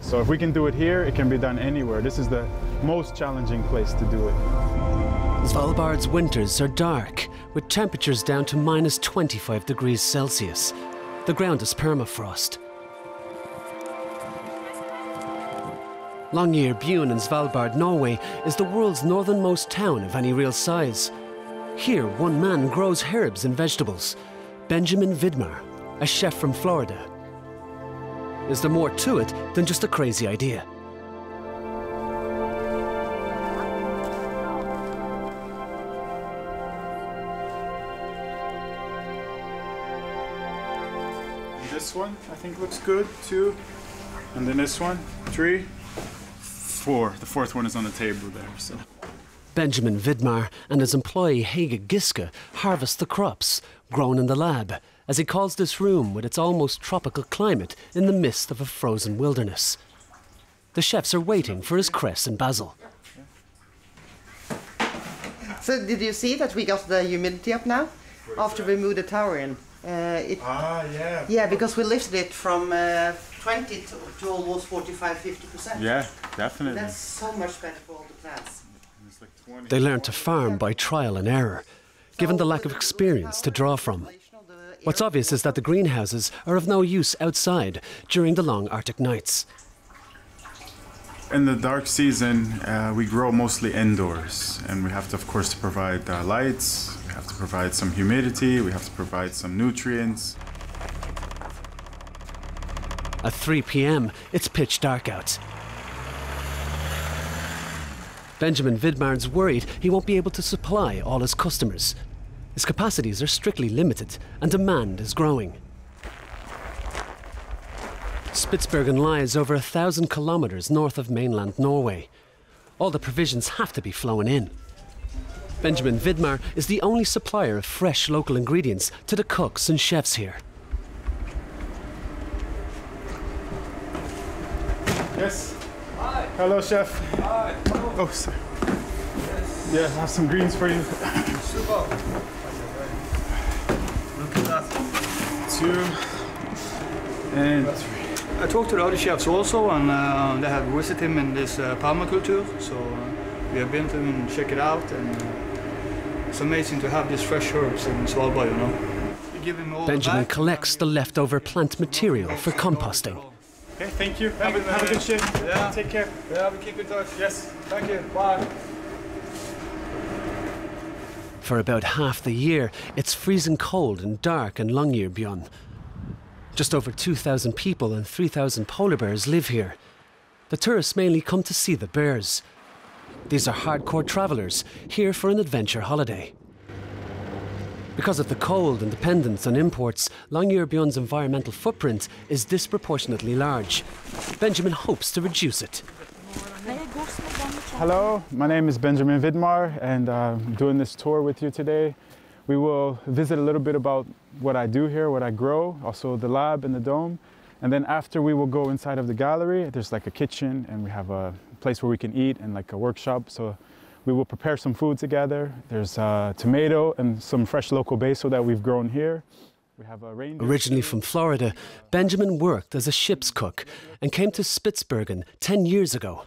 So if we can do it here, it can be done anywhere. This is the most challenging place to do it. Svalbard's winters are dark, with temperatures down to minus 25 degrees Celsius. The ground is permafrost. Longyearbyen in Svalbard, Norway, is the world's northernmost town of any real size. Here, one man grows herbs and vegetables. Benjamin Vidmar, a chef from Florida. Is there more to it than just a crazy idea? This one, I think, looks good, 2. And then this one, 3, 4. The 4th one is on the table there, so. Benjamin Vidmar and his employee Hege Giske harvest the crops grown in the lab, as he calls this room with its almost tropical climate in the midst of a frozen wilderness. The chefs are waiting for his cress and basil. So did you see that we got the humidity up now? After we moved the tower in. Yeah. Yeah, because we lifted it from 20 to almost 45–50%. Yeah, definitely. That's so much better for all the plants. They learn to farm by trial and error, given the lack of experience to draw from. What's obvious is that the greenhouses are of no use outside during the long Arctic nights. In the dark season, we grow mostly indoors, and we have to, of course, to provide lights, we have to provide some humidity, we have to provide some nutrients. At 3 p.m., it's pitch dark out. Benjamin Vidmar's worried he won't be able to supply all his customers. His capacities are strictly limited and demand is growing. Spitsbergen lies over 1,000 kilometers north of mainland Norway. All the provisions have to be flown in. Benjamin Vidmar is the only supplier of fresh local ingredients to the cooks and chefs here. Yes. Hi. Hello, chef. Hi. Oh, sorry. Yes. Yeah, I have some greens for you. Super. Look at that. 2 and 3. I talked to the other chefs also, and they have visited him in this permaculture, so we have been to him and check it out, and it's amazing to have these fresh herbs in Svalbard, you know. We give him all Benjamin collects the leftover plant material for composting. Okay, thank you. Have a good shift. Yeah. Take care. Yeah, we keep in touch. Yes. Thank you. Bye. For about half the year, it's freezing cold and dark in Longyearbyen. Just over 2,000 people and 3,000 polar bears live here. The tourists mainly come to see the bears. These are hardcore travellers here for an adventure holiday. Because of the cold and dependence on imports, Longyearbyen's environmental footprint is disproportionately large. Benjamin hopes to reduce it. Hello, my name is Benjamin Vidmar, and I'm doing this tour with you today. We will visit a little bit about what I do here, what I grow, also the lab and the dome. And then after, we will go inside of the gallery. There's like a kitchen, and we have a place where we can eat and like a workshop. So we will prepare some food together. There's tomato and some fresh local basil that we've grown here. We have a reindeer. Originally from Florida, Benjamin worked as a ship's cook and came to Spitsbergen 10 years ago.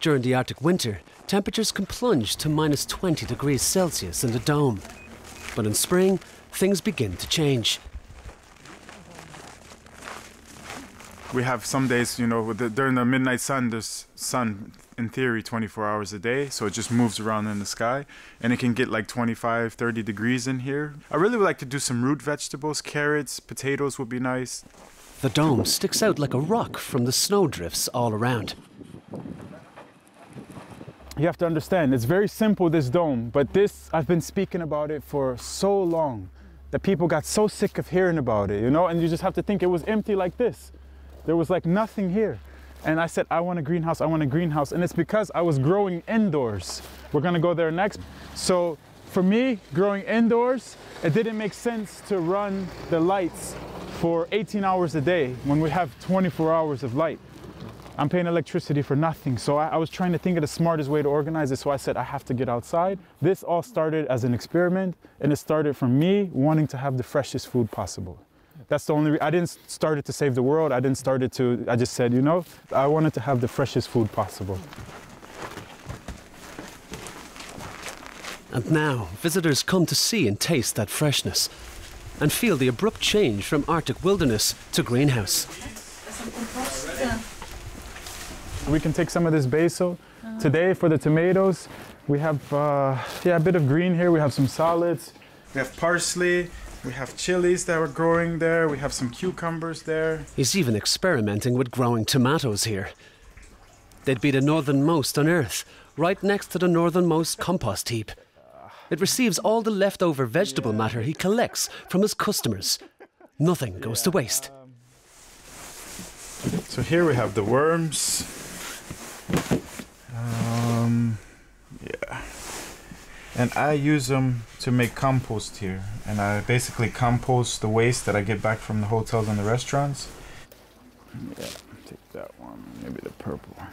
During the Arctic winter, temperatures can plunge to minus 20 degrees Celsius in the dome. But in spring, things begin to change. We have some days, you know, during the midnight sun, there's sun, in theory, 24 hours a day, so it just moves around in the sky, and it can get like 25, 30 degrees in here. I really would like to do some root vegetables, carrots, potatoes would be nice. The dome sticks out like a rock from the snowdrifts all around. You have to understand, it's very simple, this dome, but this, I've been speaking about it for so long that people got so sick of hearing about it, you know, and you just have to think it was empty like this. There was like nothing here. And I said, I want a greenhouse, I want a greenhouse. And it's because I was growing indoors. We're gonna go there next. So for me, growing indoors, it didn't make sense to run the lights for 18 hours a day when we have 24 hours of light. I'm paying electricity for nothing. So I was trying to think of the smartest way to organize it. So I said, I have to get outside. This all started as an experiment, and it started from me wanting to have the freshest food possible. That's the only I didn't start it to save the world. I didn't start it to, I just said, you know, I wanted to have the freshest food possible. And now, visitors come to see and taste that freshness and feel the abrupt change from Arctic wilderness to greenhouse. We can take some of this basil. Today, for the tomatoes, we have a bit of green here. We have some salads. We have parsley. We have chilies that are growing there. We have some cucumbers there. He's even experimenting with growing tomatoes here. They'd be the northernmost on Earth, right next to the northernmost compost heap. It receives all the leftover vegetable matter he collects from his customers. Nothing goes to waste. So here we have the worms. And I use them to make compost here. And I basically compost the waste that I get back from the hotels and the restaurants. Yeah, take that one, maybe the purple one.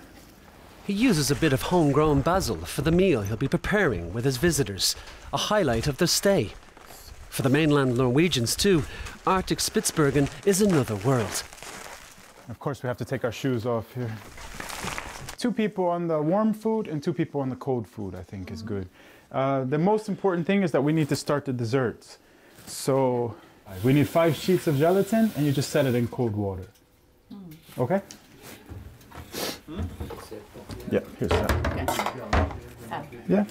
He uses a bit of homegrown basil for the meal he'll be preparing with his visitors, a highlight of their stay. For the mainland Norwegians too, Arctic Spitsbergen is another world. Of course we have to take our shoes off here. 2 people on the warm food and 2 people on the cold food, I think is good. The most important thing is that we need to start the desserts. So we need 5 sheets of gelatin and you just set it in cold water. Okay? Yeah, here's that. Yeah.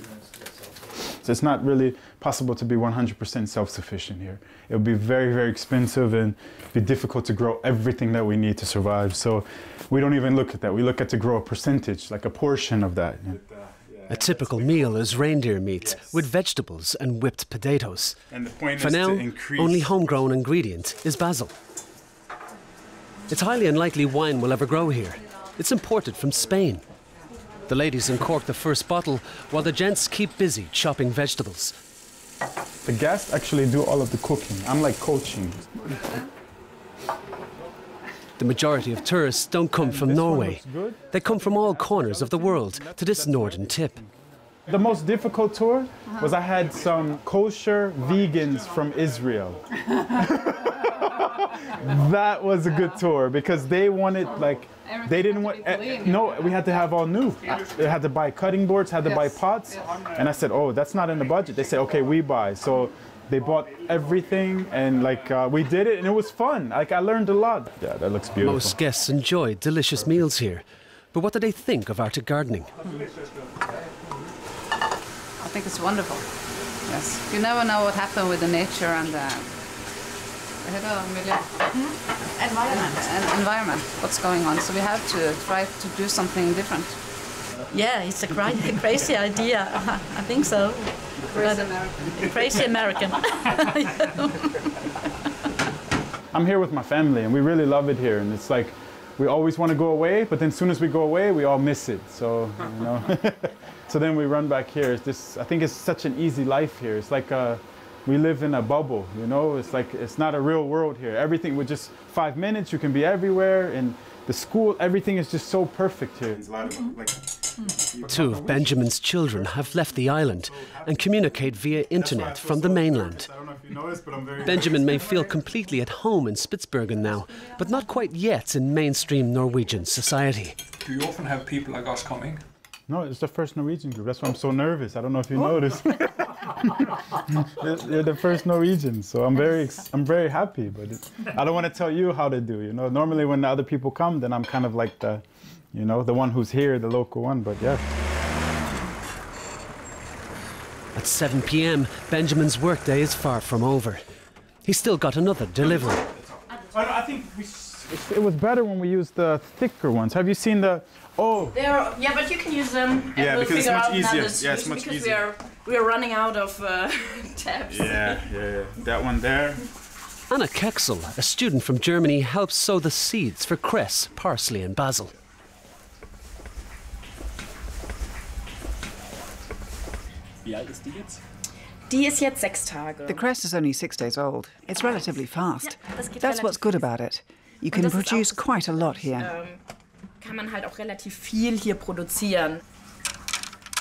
So it's not really possible to be 100% self-sufficient here. It would be very, very expensive and be difficult to grow everything that we need to survive. So we don't even look at that. We look at to grow a percentage, like a portion of that. A typical meal is reindeer meat with vegetables and whipped potatoes. And the point For is now, to increase... only homegrown ingredient is basil. It's highly unlikely wine will ever grow here. It's imported from Spain. The ladies uncork the first bottle while the gents keep busy chopping vegetables. The guests actually do all of the cooking. I'm like coaching. The majority of tourists don't come from Norway. They come from all corners of the world to this northern tip. The most difficult tour was I had some kosher vegans from Israel. That was a good tour because they wanted like, they didn't want, no, we had to have all new. They had to buy cutting boards, had to buy pots. And I said, oh, that's not in the budget. They said, okay, we buy. So they bought everything and like we did it and it was fun. Like I learned a lot. Yeah, that looks beautiful. Most guests enjoy delicious meals here. But what do they think of Arctic gardening? I think it's wonderful. Yes. You never know what happened with the nature and environment, what's going on. So we have to try to do something different. Yeah, it's a crazy idea. I think so. Crazy American. Crazy American. I'm here with my family and we really love it here. And it's like, we always want to go away, but then as soon as we go away, we all miss it. So, you know, so then we run back here. It's this, I think it's such an easy life here. It's like we live in a bubble, you know? It's like, it's not a real world here. Everything with just 5 minutes, you can be everywhere. And the school, everything is just so perfect here. Two of Benjamin's children have left the island and communicate via internet from the mainland. Benjamin may feel completely at home in Spitsbergen now, but not quite yet in mainstream Norwegian society. Do you often have people like us coming? No, it's the first Norwegian group. That's why I'm so nervous. I don't know if you noticed. They're the first Norwegians, so I'm very happy. But I don't want to tell you how to do. You know, normally when the other people come, then I'm kind of like the, you know, the one who's here, the local one. But yeah. At 7 p.m, Benjamin's workday is far from over. He's still got another delivery. I think it was better when we used the thicker ones. Have you seen the? Oh. Yeah, but you can use them. And we'll because it's figure much out easier. another Yeah, it's much because easier. we are running out of tabs. Yeah. That one there. Anna Kexel, a student from Germany, helps sow the seeds for cress, parsley and basil. Die ist jetzt 6 Tage. The cress is only 6 days old. It's relatively fast. That's what's good about it. You can produce quite a lot here. Kann man halt auch relativ viel hier produzieren.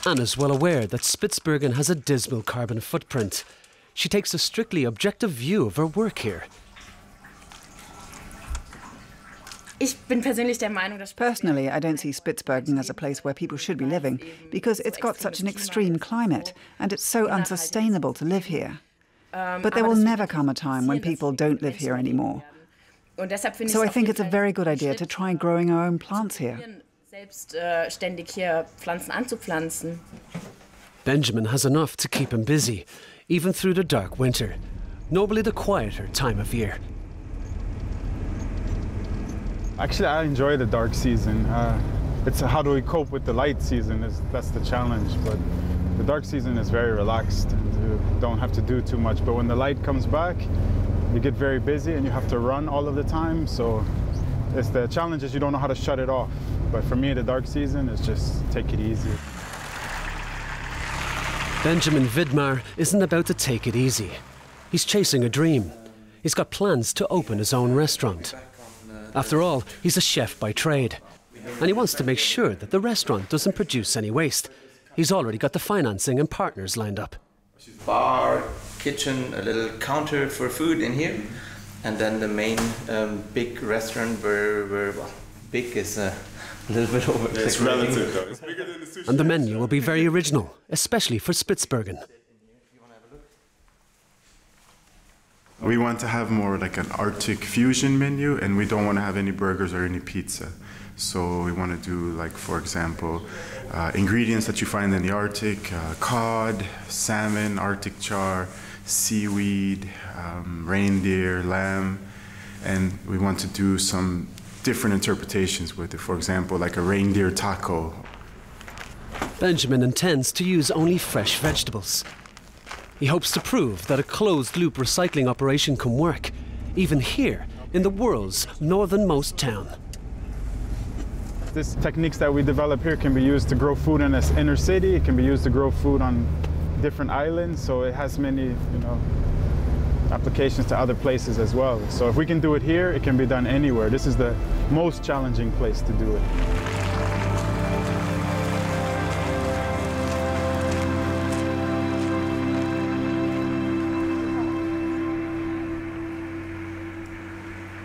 Anna's well aware that Spitsbergen has a dismal carbon footprint. She takes a strictly objective view of her work here. Personally, I don't see Spitsbergen as a place where people should be living because it's got such an extreme climate and it's so unsustainable to live here. But there will never come a time when people don't live here anymore. So I think it's a very good idea to try growing our own plants here. Benjamin has enough to keep him busy, even through the dark winter, normally the quieter time of year. Actually, I enjoy the dark season. It's how do we cope with the light season, that's the challenge. But the dark season is very relaxed and you don't have to do too much. But when the light comes back, you get very busy and you have to run all of the time. So the challenge is you don't know how to shut it off. But for me, the dark season is just take it easy. Benjamin Vidmar isn't about to take it easy. He's chasing a dream. He's got plans to open his own restaurant. After all, he's a chef by trade. And he wants to make sure that the restaurant doesn't produce any waste. He's already got the financing and partners lined up. Bar, kitchen, a little counter for food in here. And then the main big restaurant where well, big is a little bit over. It's relative though. It's bigger than the sushi. And the menu will be very original, especially for Spitsbergen. We want to have more like an Arctic fusion menu, and we don't want to have any burgers or any pizza. So we want to do, like, for example, ingredients that you find in the Arctic, cod, salmon, Arctic char, seaweed, reindeer, lamb, and we want to do some different interpretations with it. For example, like a reindeer taco. Benjamin intends to use only fresh vegetables. He hopes to prove that a closed-loop recycling operation can work, even here in the world's northernmost town. These techniques that we develop here can be used to grow food in this inner city. It can be used to grow food on different islands, so it has many, applications to other places as well. So if we can do it here, it can be done anywhere. This is the most challenging place to do it.